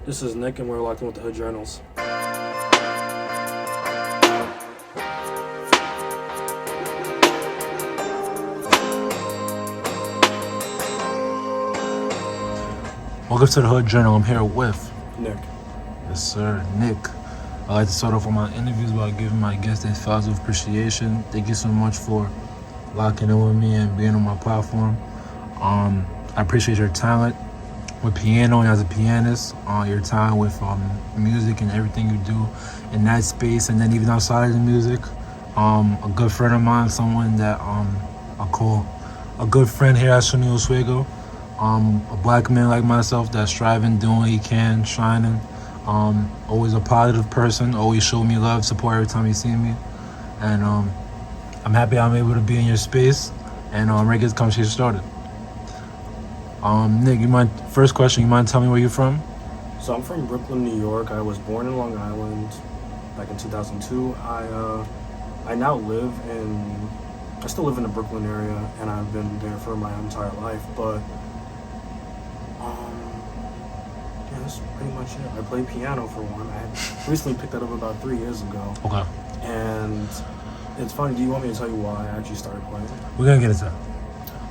This is Nick, and we're locked in with the Hood Journals. Welcome to the Hood Journal. I'm here with Nick. Yes, sir, Nick. I like to start off with my interviews by giving my guests their flowers of appreciation. Thank you so much for locking in with me and being on my platform. I appreciate your talent with piano and as a pianist, your talent with music and everything you do in that space, and then even outside of the music. A good friend of mine, someone that I call a good friend here at Oswego. A black man like myself that's striving, doing what he can, shining. Always a positive person, always show me love, support every time you see me. And I'm happy I'm able to be in your space and ready to get the conversation started. Nick, first question, you mind telling me where you're from? So I'm from Brooklyn, New York. I was born in Long Island back in 2002. I now I still live in the Brooklyn area, and I've been there for my entire life, but yeah, that's pretty much it. I play piano for one. I recently picked that up about 3 years ago. Okay. And it's funny, do you want me to tell you why I actually started playing? We're going to get into that.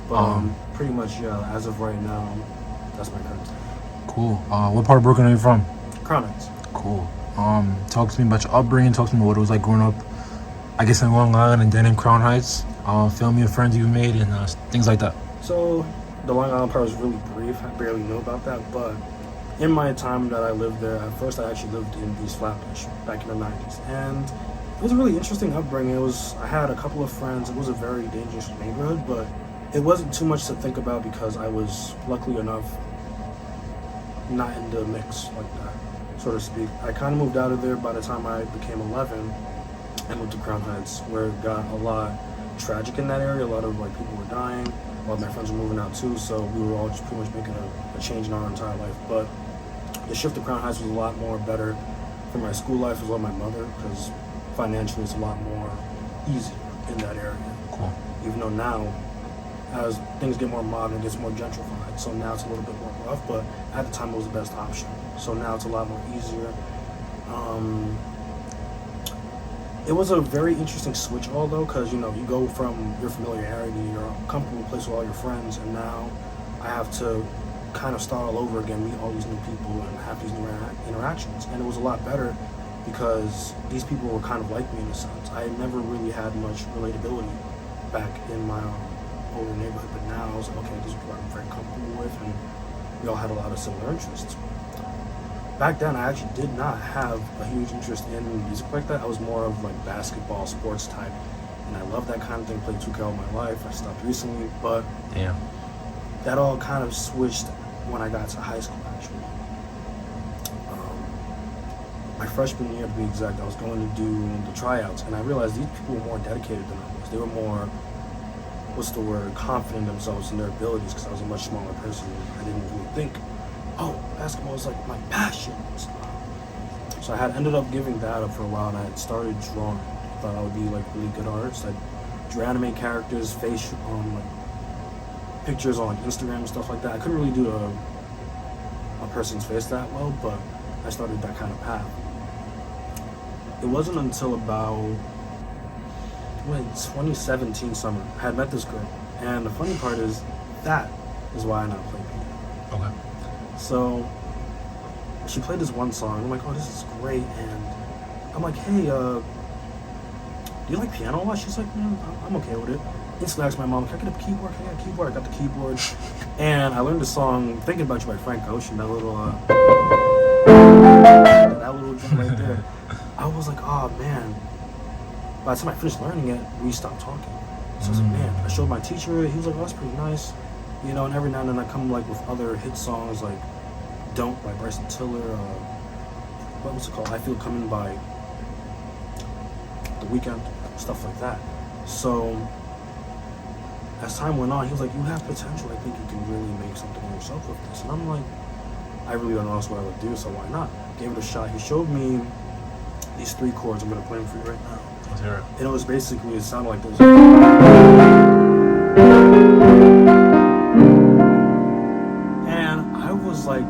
But pretty much, yeah, as of right now, that's my current state. Cool. What part of Brooklyn are you from? Crown Heights. Cool. Talk to me about your upbringing. Talk to me what it was like growing up, I guess, in Long Island and then in Crown Heights. Family and friends you've made and things like that. So the Long Island part was really brief. I barely know about that, but in my time that I lived there, at first I actually lived in East Flatbush back in the 90s, and it was a really interesting upbringing. I had a couple of friends. It was a very dangerous neighborhood, but it wasn't too much to think about because I was, luckily enough, not in the mix like that, so to speak. I kind of moved out of there by the time I became 11 and moved to Crown Heights, where it got a lot tragic in that area. A lot of people were dying. A lot of my friends were moving out too, so we were all just pretty much making a change in our entire life. But the shift to Crown Heights was a lot more better for my school life as well as my mother, because financially it's a lot more easier in that area. Cool. Even though now, as things get more modern, it gets more gentrified, so now it's a little bit more rough, but at the time it was the best option. So now it's a lot more easier. It was a very interesting switch, although, because you go from your familiarity, your comfortable place with all your friends, and now I have to kind of start all over again, meet all these new people, and have these new interactions. And it was a lot better because these people were kind of like me in a sense. I never really had much relatability back in my older neighborhood, but now I was like, okay, these people I'm very comfortable with, and we all had a lot of similar interests. Back then, I actually did not have a huge interest in music like that. I was more of basketball, sports type, and I loved that kind of thing. Played 2K all my life. I stopped recently, but Damn. that all kind of switched when I got to high school. Actually, my freshman year, to be exact, I was going to do the tryouts, and I realized these people were more dedicated than I was. They were more, confident in themselves and their abilities, because I was a much smaller person. I didn't really think, basketball is my passion. So I had ended up giving that up for a while, and I had started drawing. I thought I would be really good artist. I drew anime characters, face pictures on Instagram and stuff like that. I couldn't really do a person's face that well, but I started that kind of path. It wasn't until about 2017 summer I had met this girl, and the funny part is that is why I now play piano. Okay. So she played this one song, and I'm like, oh, this is great. And I'm like, hey, do you like piano a lot? She's like, I'm okay with it. Instantly asked my mom, can I get a keyboard? Can I get a keyboard? I got the keyboard. And I learned the song Thinking About You by Frank Ocean, that little drum right there. I was like, oh man. By the time I finished learning it, we stopped talking. So I was like, man, I showed my teacher it. He was like, oh, that's pretty nice. And every now and then I come with other hit songs like Don't by Bryson Tiller, what's it called? I Feel Coming by The Weeknd, stuff like that. So as time went on, he was like, you have potential. I think you can really make something of yourself with this. And I'm like, I really don't know else what I would do, so why not? Gave it a shot. He showed me these 3 chords. I'm going to play them for you right now. Let's hear it. And it sounded like this. And I was like,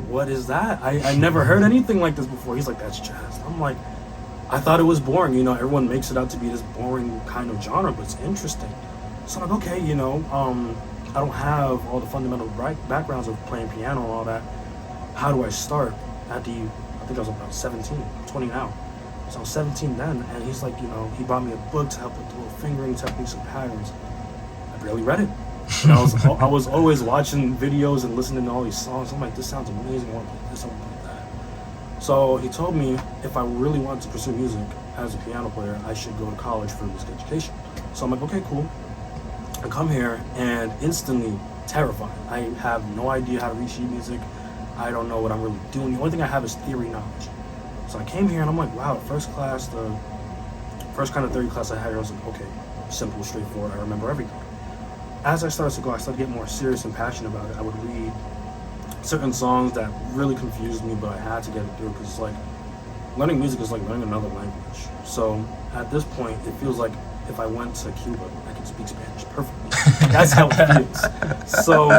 what is that? I never heard anything like this before. He's like, that's jazz. I'm like, I thought it was boring. You know, everyone makes it out to be this boring kind of genre, but it's interesting. So I'm like, okay, you know, I don't have all the fundamental backgrounds of playing piano and all that. How do I start? I think I was about 17, 20 now. So I was 17 then, and he's like, you know, he bought me a book to help with the little fingering techniques and patterns. I barely read it. And I was always watching videos and listening to all these songs. I'm like, this sounds amazing. I want to play this, I want to play that. So he told me if I really wanted to pursue music as a piano player, I should go to college for music education. So I'm like, okay, cool. I come here and instantly terrified. I have no idea how to read sheet music. I don't know what I'm really doing. The only thing I have is theory knowledge. So I came here and I'm like, wow, the first kind of theory class I had, I was like, okay, simple, straightforward, I remember everything. As I started to go, I started getting more serious and passionate about it. I would read certain songs that really confused me, but I had to get it through because it's like, learning music is like learning another language. So at this point, it feels like if I went to Cuba, I could speak Spanish perfectly. That's how it feels. So,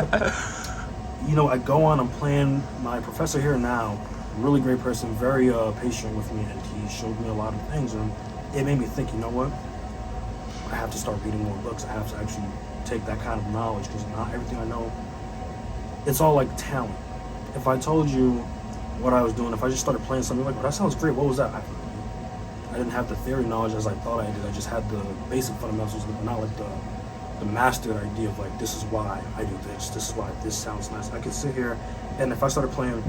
you know, I go on, I'm playing. My professor here now, really great person, very patient with me, and he showed me a lot of things, and it made me think, you know what? I have to start reading more books. I have to actually take that kind of knowledge, because not everything I know, it's all like talent. If I told you what I was doing, if I just started playing something like, oh, that sounds great, what was that? I didn't have the theory knowledge as I thought I did. I just had the basic fundamentals, but not like the mastered idea of like, this is why I do this is why this sounds nice. I could sit here, and if I started playing,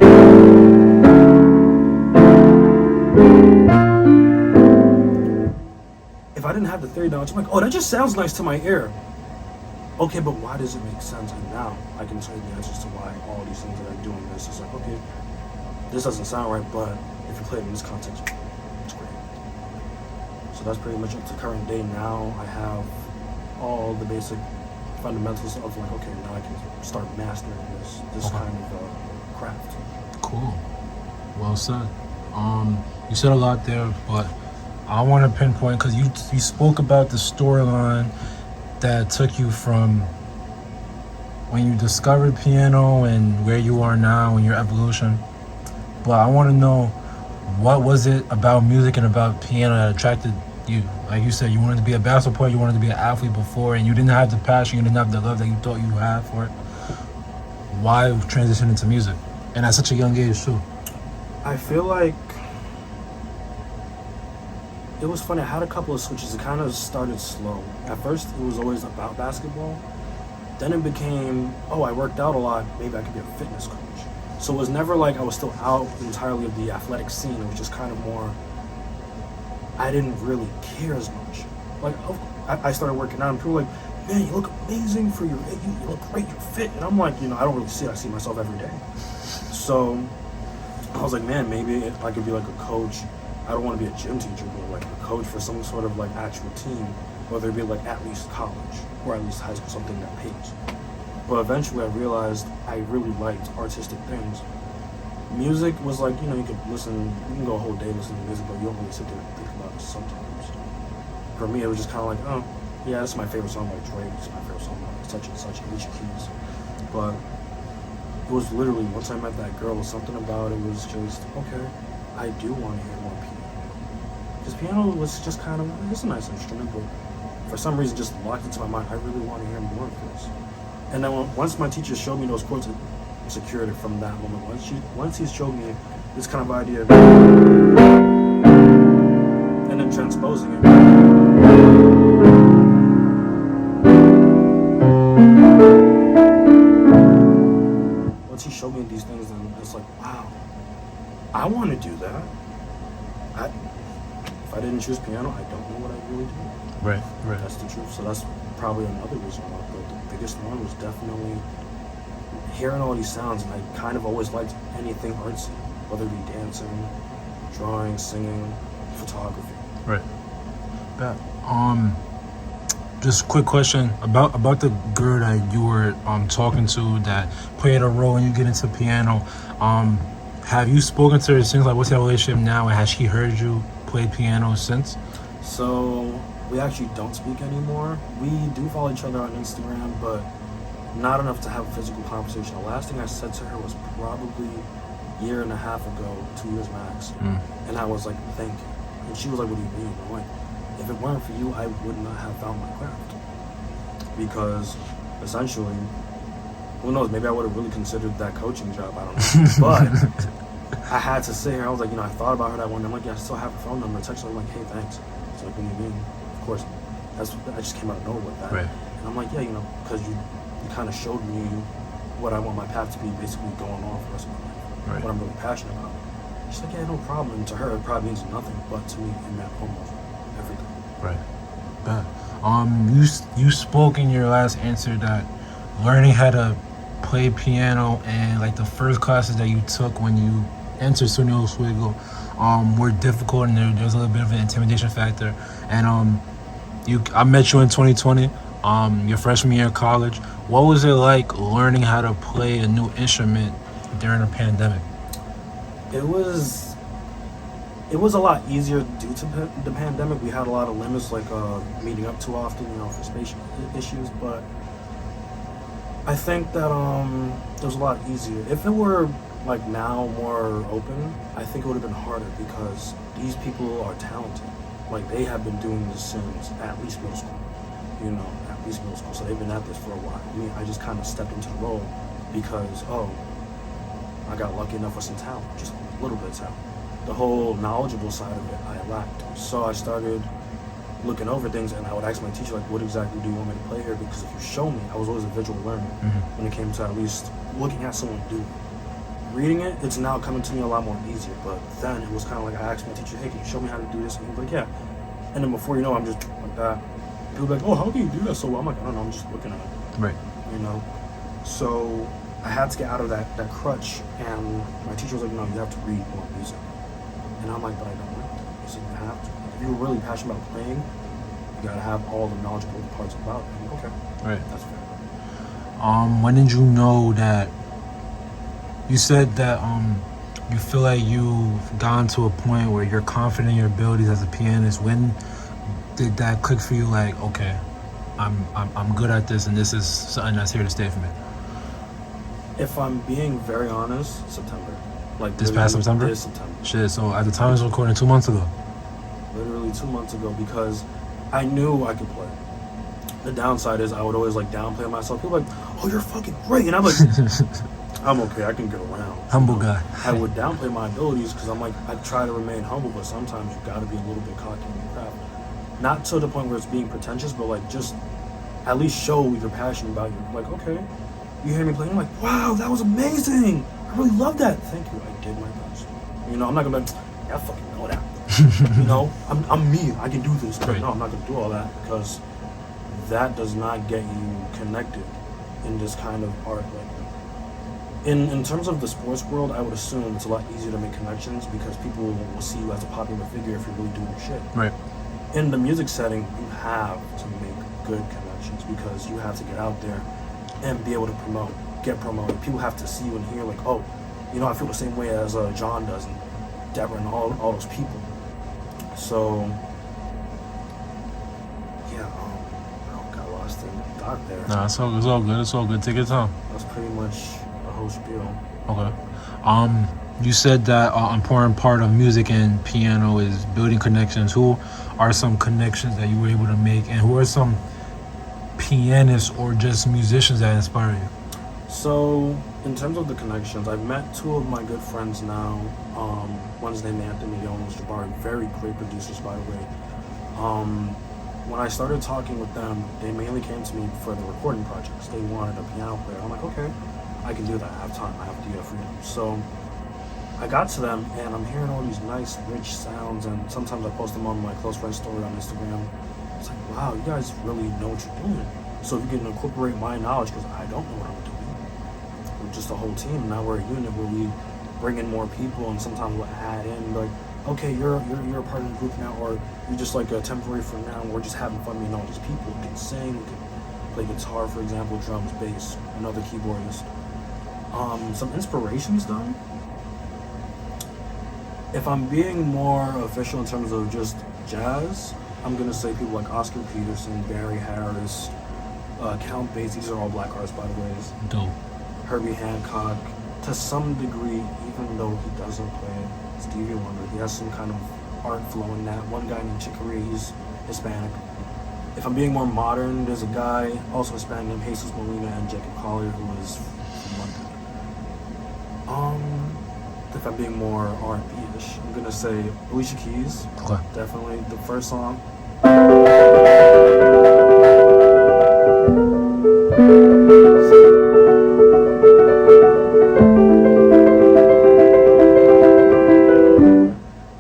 if I didn't have the theory knowledge, I'm like, oh, that just sounds nice to my ear. Okay, but why does it make sense? And now I can tell you the answers to why all these things that I do in this is like, okay, this doesn't sound right, but if you play it in this context, it's great. So that's pretty much up to current day now. I have all the basic fundamentals of like, okay, now I can start mastering this kind of craft. Cool. Well said. You said a lot there, but I want to pinpoint, because you spoke about the storyline that took you from when you discovered piano and where you are now and your evolution. But I want to know, what was it about music and about piano that attracted you? Like you said, you wanted to be a basketball player, you wanted to be an athlete before, and you didn't have the passion, you didn't have the love that you thought you had for it. Why transition into music? And at such a young age too. I feel like it was funny. I had a couple of switches. It kind of started slow. At first, it was always about basketball. Then it became, oh, I worked out a lot. Maybe I could be a fitness coach. So it was never like I was still out entirely of the athletic scene. It was just kind of more, I didn't really care as much. Like, I started working out, and people were like, man, you look amazing for your age. You look great. You're fit. And I'm like, you know, I don't really see it. I see myself every day. So I was like, man, maybe I could be like a coach. I don't want to be a gym teacher, but like a coach for some sort of like actual team, whether it be like at least college or at least high school, something that pays. But eventually I realized I really liked artistic things. Music was like, you know, you could listen, you can go a whole day listening to music, but you don't really sit there and think about it sometimes. For me, it was just kind of like, oh, yeah, this is my favorite song by Drake, this is my favorite song by such and such, Alicia Keys. But it was literally, once I met that girl, something about it was just, okay, I do want to hear more piano. Because piano was just kind of, it's a nice instrument, but for some reason just locked into my mind, I really want to hear more of this. And then once my teacher showed me those chords, it secured it from that moment. Once he showed me this kind of idea, and then transposing it. Once he showed me these things, then it's like, wow, I want to do that. If I didn't choose piano, I don't know what I'd really do. Right. That's the truth. So that's probably another reason why. But the biggest one was definitely hearing all these sounds, and I kind of always liked anything artsy, whether it be dancing, drawing, singing, photography. Right. But, just quick question about the girl that you were talking to that played a role when you get into piano. Have you spoken to her since? Like, what's your relationship now, and has she heard you play piano since? So we actually don't speak anymore. We do follow each other on Instagram, but not enough to have a physical conversation. The last thing I said to her was probably year and a half ago, 2 years max. And I was like, thank you. And she was like, what do you mean? I'm like, if it weren't for you, I would not have found my craft. Because essentially, who knows, maybe I would have really considered that coaching job, I don't know. But I had to say her, I was like, I thought about her that one day. I'm like, yeah, I still have her phone number. I texted her, I'm like, hey, thanks. She's like, what do you mean? Of course, I just came out of nowhere with that. Right. And I'm like, yeah, because you kind of showed me what I want my path to be, basically going on for the rest of my life. Right. What I'm really passionate about. She's like, yeah, no problem. And to her, it probably means nothing, but to me, it meant almost everything. Right. Bad. You spoke in your last answer that learning how to play piano and like the first classes that you took when you entered SUNY Oswego were difficult, and there's a little bit of an intimidation factor. And I met you in 2020, your freshman year of college. What was it like learning how to play a new instrument during a pandemic? It was a lot easier due to the pandemic. We had a lot of limits, like meeting up too often, for spatial issues. But I think that it was a lot easier. If it were like now more open, I think it would have been harder because these people are talented. Like they have been doing this since at least middle school. At least middle school. So they've been at this for a while. I just kind of stepped into the role because I got lucky enough with some talent, just a little bit of talent. The whole knowledgeable side of it, I lacked. So I started looking over things, and I would ask my teacher, like, what exactly do you want me to play here? Because if you show me, I was always a visual learner when it came to at least looking at someone do it. Reading it, it's now coming to me a lot more easier. But then it was kind of like I asked my teacher, hey, can you show me how to do this? And he'd be like, yeah. And then before you know, I'm just like that. People be like, oh, how can you do that so well? I'm like, I don't know, I'm just looking at it. Right. So I had to get out of that crutch, and my teacher was like, no, you have to read more music. And I'm like, but I don't like that. He said, you have to. If you're really passionate about playing, you gotta have all the knowledgeable parts about it. I'm like, okay. Right. That's fair. When did you know that? You said that you feel like you've gone to a point where you're confident in your abilities as a pianist. When did that click for you? Like, okay, I'm good at this, and this is something that's here to stay for me. If I'm being very honest, September. Like this past September? This September. Shit, so at the time I was recording 2 months ago. Literally 2 months ago, because I knew I could play. The downside is I would always like downplay myself. People are like, oh, you're fucking great. And I'm like, I'm okay, I can get around. Humble guy. I would downplay my abilities because I'm like, I try to remain humble, but sometimes you gotta be a little bit cocky in your craft. Not to the point where it's being pretentious, but like just at least show you're passionate about it. Like, okay, you hear me playing, I'm like, wow, that was amazing. I really love that. Thank you, I did my best. I'm not gonna be like, yeah, I fucking know that. I'm me, I can do this. But no, I'm not gonna do all that because that does not get you connected in this kind of art. Like, in terms of the sports world, I would assume it's a lot easier to make connections because people will see you as a popular figure if you're really doing your shit. Right. In the music setting, you have to make good connections because you have to get out there and be able to get promoted. People have to see you and hear like, oh, I feel the same way as John does and Deborah and all those people. So, yeah, I got lost in the thought there. Nah, it's all good. It's all good. Take your time. That's pretty much the whole spiel. Okay. You said that an important part of music and piano is building connections. Who are some connections that you were able to make, and who are some pianists or just musicians that inspire you? So, in terms of the connections, I've met two of my good friends now. One's named Anthony, the one's Jabari. Very great producers, by the way. When I started talking with them, they mainly came to me for the recording projects. They wanted a piano player. I'm like, okay, I can do that. I have time. I have the freedom. So I got to them, and I'm hearing all these nice, rich sounds, and sometimes I post them on my close friend story on Instagram. It's like, wow, you guys really know what you're doing. So if you can incorporate my knowledge, because I don't know what I'm doing, we're just a whole team. Now we're a unit where we bring in more people, and sometimes we'll add in, like, okay, you're a part of the group now, or you're just like a temporary for now. We're just having fun being all these people who can sing, who can play guitar, for example, drums, bass, another keyboardist. Some inspirations though. If I'm being more official in terms of just jazz, I'm gonna say people like Oscar Peterson, Barry Harris, Count Basie. These are all black artists, by the way. Dope. Herbie Hancock, to some degree, even though he doesn't play Stevie Wonder, he has some kind of art flow in that. One guy named Chicory, he's Hispanic. If I'm being more modern, there's a guy, also Hispanic, named Jesus Molina and Jacob Collier, who is from London. If I'm being more R&B-ish, I'm gonna say Alicia Keys. Okay. Definitely the first song.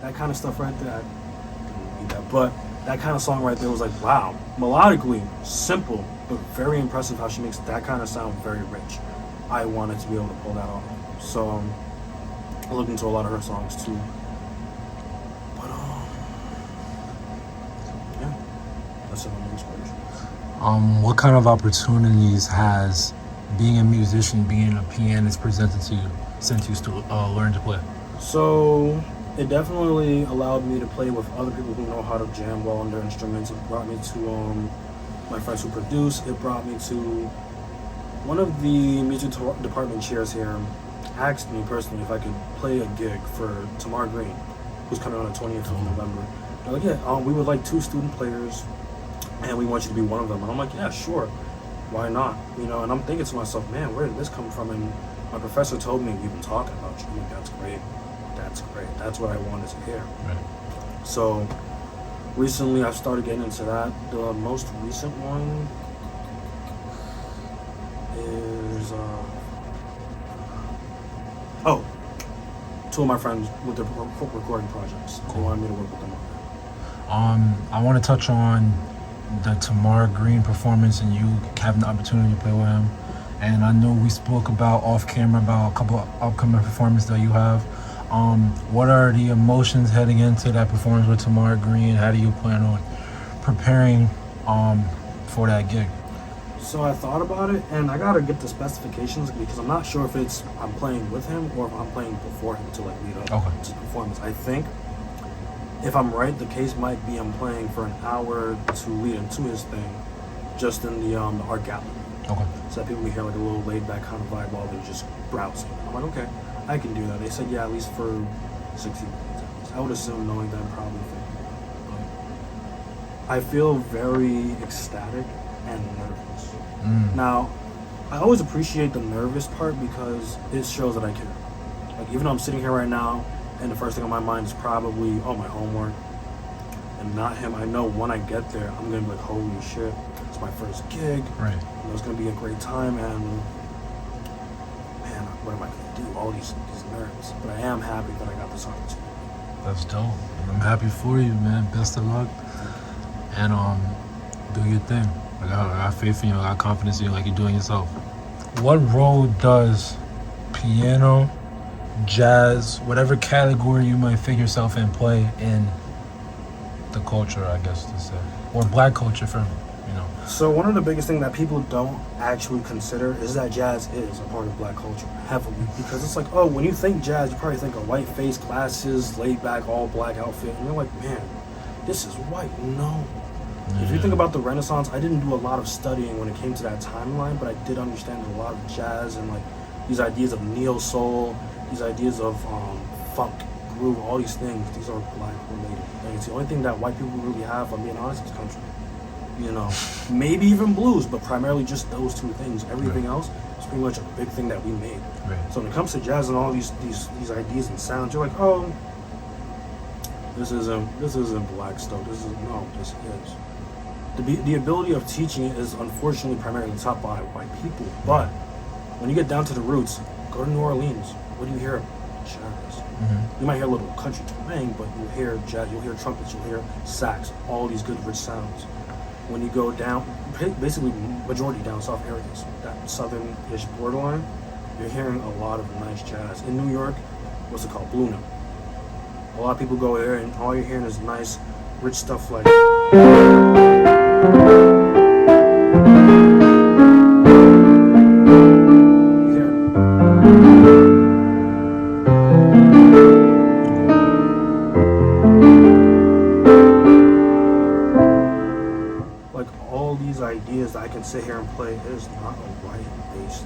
That kind of stuff right there. I didn't need that, but that kind of song right there was like, wow, melodically simple, but very impressive how she makes that kind of sound very rich. I wanted to be able to pull that off. So I looked into a lot of her songs too. But yeah, that's some of my inspiration. What kind of opportunities has being a musician, being a pianist presented to you since you still learn to play? So it definitely allowed me to play with other people who know how to jam well on their instruments. It brought me to my friends who produce. It brought me to one of the music department chairs here asked me personally if I could play a gig for Tamar Green, who's coming on the 20th of November. They're like, yeah, we would like 2 student players, and we want you to be one of them. And I'm like, yeah, sure, why not? You know, and I'm thinking to myself, man, where did this come from? And my professor told me, we've been talking about you. I'm like, that's great. That's great. That's what I wanted to hear. Right. So recently I've started getting into that. The most recent one is 2 of my friends with their recording projects. They wanted me to work with them on that. I want to touch on the Tamar Green performance and you having the opportunity to play with him. And I know we spoke about off camera about a couple of upcoming performances that you have. What are the emotions heading into that performance with Tamar Green? How do you plan on preparing for that gig? So I thought about it, and I gotta get the specifications because I'm not sure if it's I'm playing with him or if I'm playing before him to like lead up to the performance. I think if I'm right, the case might be I'm playing for an hour to lead him to his thing, just in the art gallery. Okay. So that people can hear like a little laid back kind of vibe while they're just browsing. I'm like, okay, I can do that. They said, yeah, at least for 60 minutes. I would assume knowing them probably 50. But I feel very ecstatic and nervous. Now, I always appreciate the nervous part because it shows that I care. Like, even though I'm sitting here right now and the first thing on my mind is probably, my homework and not him, I know when I get there, I'm going to be like, holy shit, it's my first gig. Right. You know, it's going to be a great time, and man, what am I going to do? All these nerves. But I am happy that I got this opportunity. That's dope. I'm happy for you, man. Best of luck. And do your thing. I got faith in you. I got confidence in you like you're doing yourself. What role does piano, jazz, whatever category you might figure yourself in play in the culture, I guess to say? Or black culture for me, you know? So one of the biggest things that people don't actually consider is that jazz is a part of black culture, heavily. Because it's like, when you think jazz, you probably think of white face, glasses, laid back, all black outfit. And you're like, man, this is white. No. If you think about the Renaissance, I didn't do a lot of studying when it came to that timeline, but I did understand a lot of jazz and like these ideas of neo-soul, these ideas of funk, groove, all these things. These are black related things. The only thing that white people really have, if I'm being honest, is country. You know, maybe even blues, but primarily just those 2 things. Everything else is pretty much a big thing that we made. Right. So when it comes to jazz and all these ideas and sounds, you're like, this isn't black stuff. This is. The ability of teaching it is unfortunately primarily taught by white people. But when you get down to the roots, go to New Orleans. What do you hear? Jazz. You might hear a little country twang, but you'll hear jazz, you'll hear trumpets, you'll hear sax, all these good rich sounds. When you go down, basically majority down south areas, that southern-ish borderline, you're hearing a lot of nice jazz. In New York, what's it called? Blue Note. A lot of people go there and all you're hearing is nice, rich stuff like... Like all these ideas that I can sit here and play, it is not a white-based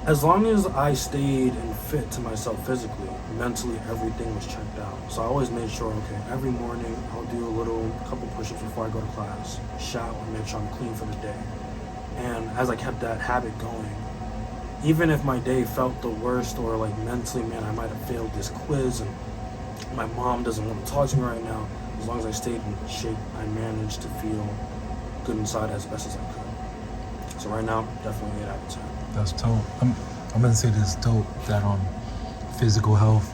as long as I stayed and fit to myself physically, mentally everything was checked out. So I always made sure, okay, every morning I'll do a couple push-ups before I go to class, shower, make sure I'm clean for the day. And as I kept that habit going, even if my day felt the worst or like mentally, man, I might have failed this quiz and my mom doesn't want to talk to me right now, as long as I stayed in shape, I managed to feel good inside as best as I could. So right now, definitely 8 out of 10. That's dope. I'm gonna say this dope that physical health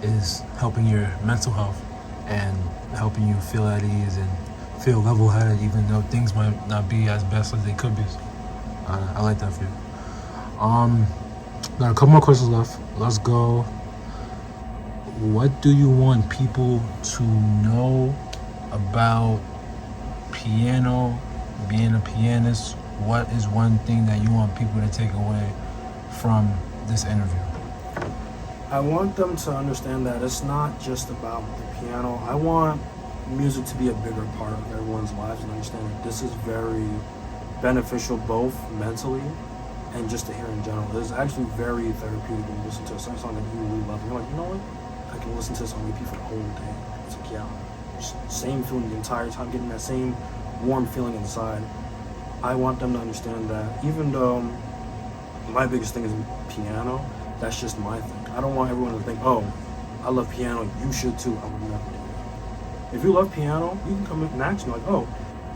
is helping your mental health and helping you feel at ease and feel level-headed, even though things might not be as best as they could be. I like that for you. Got a couple more questions left. Let's go. What do you want people to know about piano, being a pianist? What is one thing that you want people to take away from this interview? I want them to understand that it's not just about the piano. I want music to be a bigger part of everyone's lives and understand that this is very beneficial both mentally and just to hear in general. It's actually very therapeutic when you listen to a song that you really love. You're like, you know what? I can listen to this on repeat for the whole day. It's like, yeah, just same feeling the entire time, getting that same warm feeling inside. I want them to understand that even though my biggest thing is piano, that's just my thing. I don't want everyone to think, oh, I love piano, you should too. I would never do that. If you love piano, you can come and ask me like, oh,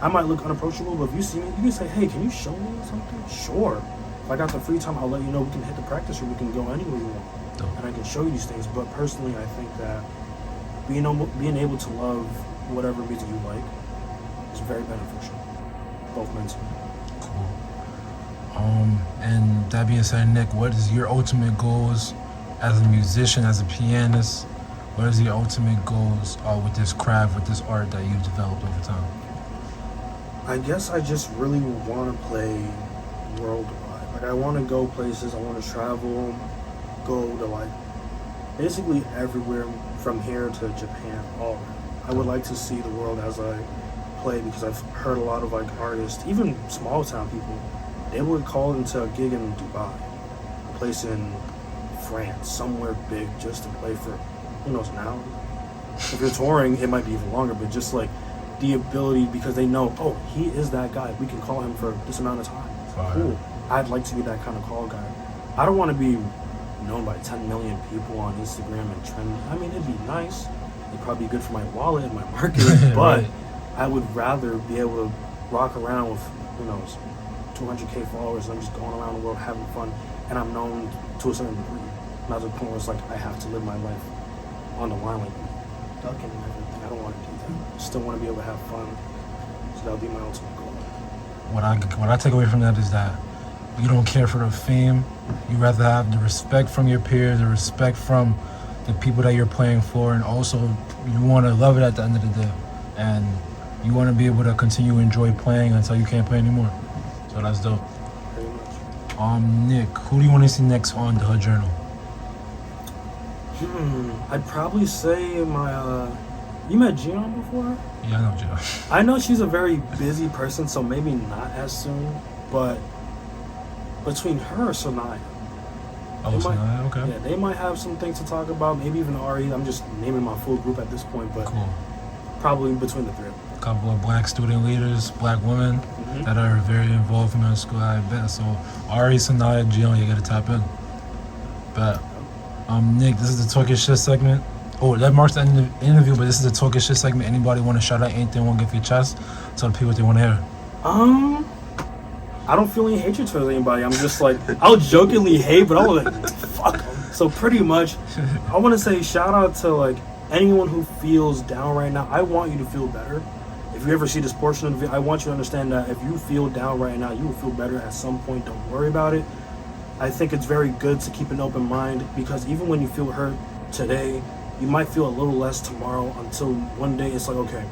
I might look unapproachable, but if you see me, you can say, hey, can you show me something? Sure. If I got the free time, I'll let you know. We can hit the practice room, we can go anywhere you want. Dope. And I can show you these things. But personally, I think that being able to love whatever music you like is very beneficial, both mentally. Cool. And that being said, Nick, what is your ultimate goals as a musician, as a pianist? What is your ultimate goals with this craft, with this art that you've developed over time? I guess I just really want to play worldwide. Like, I want to go places, I want to travel, go to like basically everywhere from here to Japan, all around. I would like to see the world as I play because I've heard a lot of like artists, even small town people, they would call into a gig in Dubai, a place in France, somewhere big just to play for, who knows, an hour. If you're touring, it might be even longer, but just like the ability, because they know, oh, he is that guy. We can call him for this amount of time. Fire. Cool. I'd like to be that kind of call guy. I don't want to be known by 10 million people on Instagram and trend. I mean, it'd be nice. It'd probably be good for my wallet and my marketing, but Right. I would rather be able to rock around with, who knows, 200K followers and I'm just going around the world having fun and I'm known to a certain degree. Not to the point where it's like I have to live my life on the line, like ducking and everything. I don't want to do that. I still want to be able to have fun. So that would be my ultimate goal. What I take away from that is that you don't care for the fame. You rather have the respect from your peers, the respect from the people that you're playing for, and also you want to love it at the end of the day. And you want to be able to continue to enjoy playing until you can't play anymore. So that's dope. Pretty much. Nick, who do you want to see next on the Hood Journal? I'd probably say my, you met Gion before? Yeah, I know Joe. I know she's a very busy person, so maybe not as soon, but between her or Sanaya. Oh, They so might- okay. Yeah, they might have some things to talk about, maybe even Ari. I'm just naming my full group at this point, but Cool. probably between the three of them. A couple of black student leaders, black women that are very involved in our school, I bet. So Ari, Sanaya, Gion, you gotta tap in. But Nick, this is the Talking Shit segment. Oh, that marks the end of the interview, but this is the Talking Shit segment. Anybody want to shout out anything, want to give your chest? Tell the people what they want to hear. I don't feel any hatred towards anybody. I'm just like, I'll jokingly hate, but I'm like, fuck 'em. So pretty much, I want to say shout out to like anyone who feels down right now. I want you to feel better. If you ever see this portion of the video, I want you to understand that if you feel down right now, you will feel better at some point. Don't worry about it. I think it's very good to keep an open mind because even when you feel hurt today, you might feel a little less tomorrow until one day it's like, okay,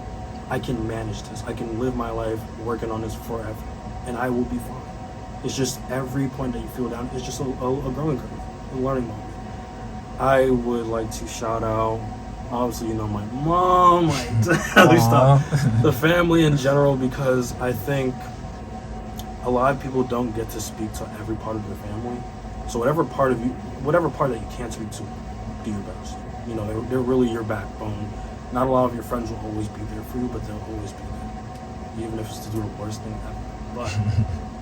I can manage this. I can live my life working on this forever and I will be fine. It's just every point that you feel down, it's just a growing curve, a learning moment. I would like to shout out, obviously, you know, my mom, my dad, stuff, the family in general, because I think a lot of people don't get to speak to every part of their family. So whatever part that you can't speak to, do your best. You know, they're really your backbone. Not a lot of your friends will always be there for you, but they'll always be there, even if it's to do the worst thing ever. But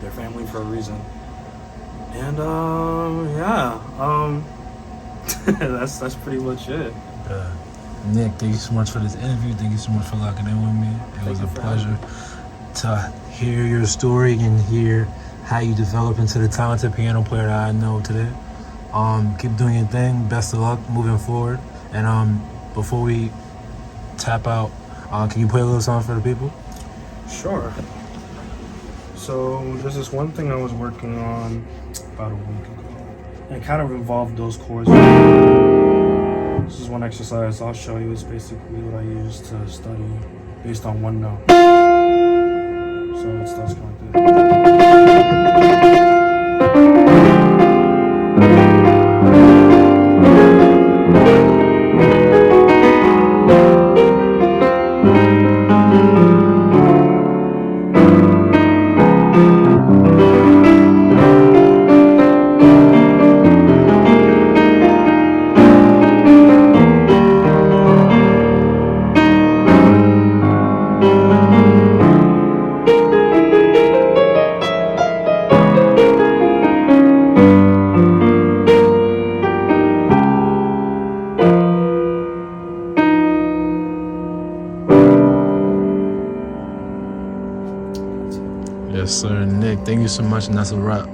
they're family for a reason. And that's pretty much it. Nick, thank you so much for this interview. Thank you so much for locking in with me. It was a pleasure to hear your story and hear how you develop into the talented piano player that I know today. Keep doing your thing. Best of luck moving forward. And before we tap out, can you play a little song for the people? Sure. So there's this one thing I was working on about a week ago, and it kind of involved those chords. This is one exercise I'll show you. It's basically what I use to study based on one note. So it starts going like this. Yes, sir. Nick, thank you so much, and that's a wrap.